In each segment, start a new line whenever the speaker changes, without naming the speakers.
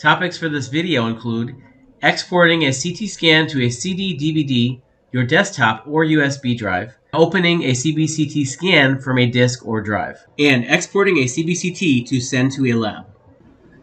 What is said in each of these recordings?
Topics for this video include exporting a CT scan to a CD, DVD, your desktop, or USB drive, opening a CBCT scan from a disk or drive, and exporting a CBCT to send to a lab.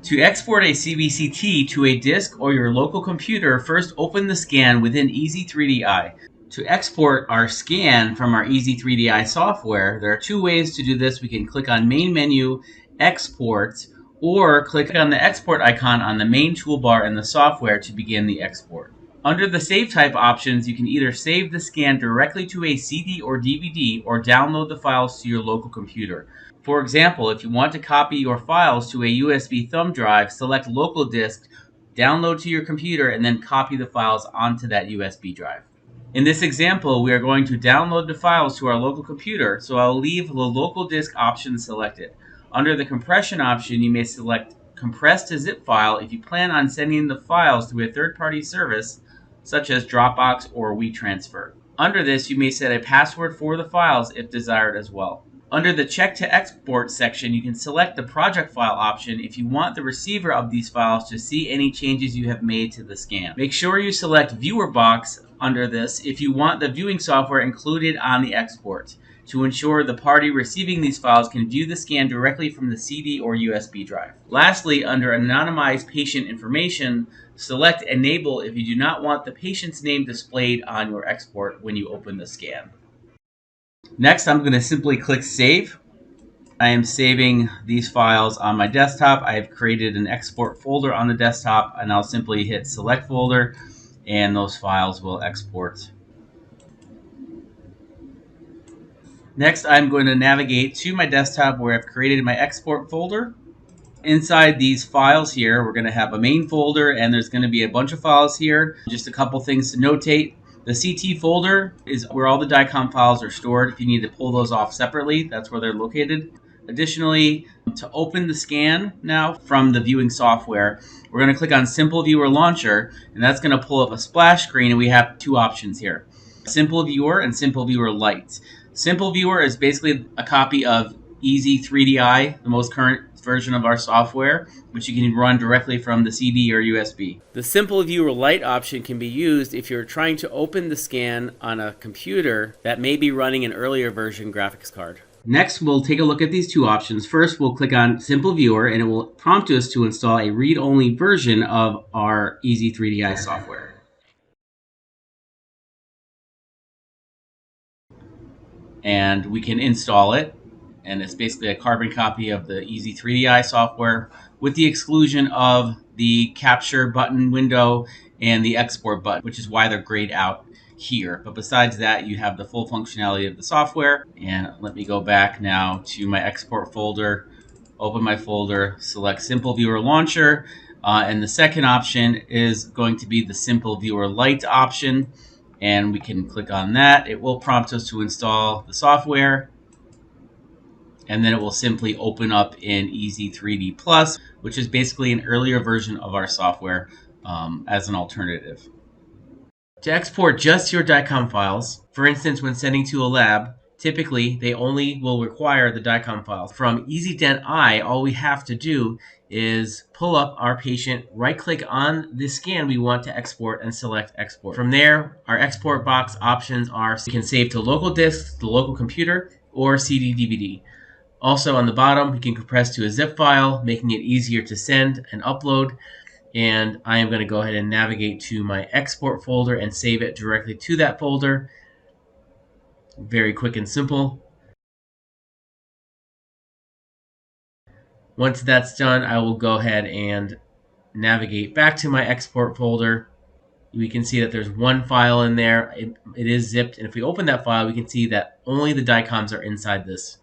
To export a CBCT to a disk or your local computer, first open the scan within Easy3Di. To export our scan from our Easy3Di software, there are two ways to do this. We can click on Main Menu, Export, or click on the export icon on the main toolbar in the software to begin the export. Under the Save Type options, you can either save the scan directly to a CD or DVD or download the files to your local computer. For example, if you want to copy your files to a USB thumb drive, select Local Disk, download to your computer, and then copy the files onto that USB drive. In this example, we are going to download the files to our local computer, so I'll leave the Local Disk option selected. Under the compression option, you may select Compress to Zip File if you plan on sending the files through a third-party service, such as Dropbox or WeTransfer. Under this, you may set a password for the files if desired as well. Under the Check to Export section, you can select the Project File option if you want the receiver of these files to see any changes you have made to the scan. Make sure you select Viewer Box under this if you want the viewing software included on the export, to ensure the party receiving these files can view the scan directly from the CD or USB drive. Lastly, under Anonymize Patient Information, select Enable if you do not want the patient's name displayed on your export when you open the scan. Next, I'm going to simply click Save. I am saving these files on my desktop. I have created an export folder on the desktop, and I'll simply hit Select Folder, and those files will export. Next, I'm going to navigate to my desktop where I've created my export folder. Inside these files here, we're going to have a main folder, and there's going to be a bunch of files here. Just a couple things to notate. The CT folder is where all the DICOM files are stored. If you need to pull those off separately, that's where they're located. Additionally, to open the scan now from the viewing software, we're going to click on Simple Viewer Launcher, and that's going to pull up a splash screen, and we have two options here: Simple Viewer and Simple Viewer Lite. Simple Viewer is basically a copy of Easy3Di, the most current version of our software, which you can run directly from the CD or USB. The Simple Viewer Lite option can be used if you're trying to open the scan on a computer that may be running an earlier version graphics card. Next, we'll take a look at these two options. First, we'll click on Simple Viewer, and it will prompt us to install a read-only version of our Easy3Di software. And we can install it, and it's basically a carbon copy of the Easy3Di software with the exclusion of the capture button window and the export button, which is why they're grayed out here. But besides that, you have the full functionality of the software. And let me go back now to my export folder, open my folder, select Simple Viewer Launcher, and the second option is going to be the Simple Viewer Lite option, and we can click on that. It will prompt us to install the software, and then it will simply open up in Easy3D Plus, which is basically an earlier version of our software as an alternative. To export just your DICOM files, for instance, when sending to a lab, typically they only will require the DICOM files. From EasyDent-I, all we have to do is pull up our patient, right-click on the scan we want to export, and select Export. From there, our export box options are: you can save to local disk, the local computer, or CD/DVD. Also on the bottom, we can compress to a zip file, making it easier to send and upload. And I am going to go ahead and navigate to my export folder and save it directly to that folder. Very quick and simple. Once that's done, I will go ahead and navigate back to my export folder. We can see that there's one file in there. It is zipped, and if we open that file, we can see that only the DICOMs are inside this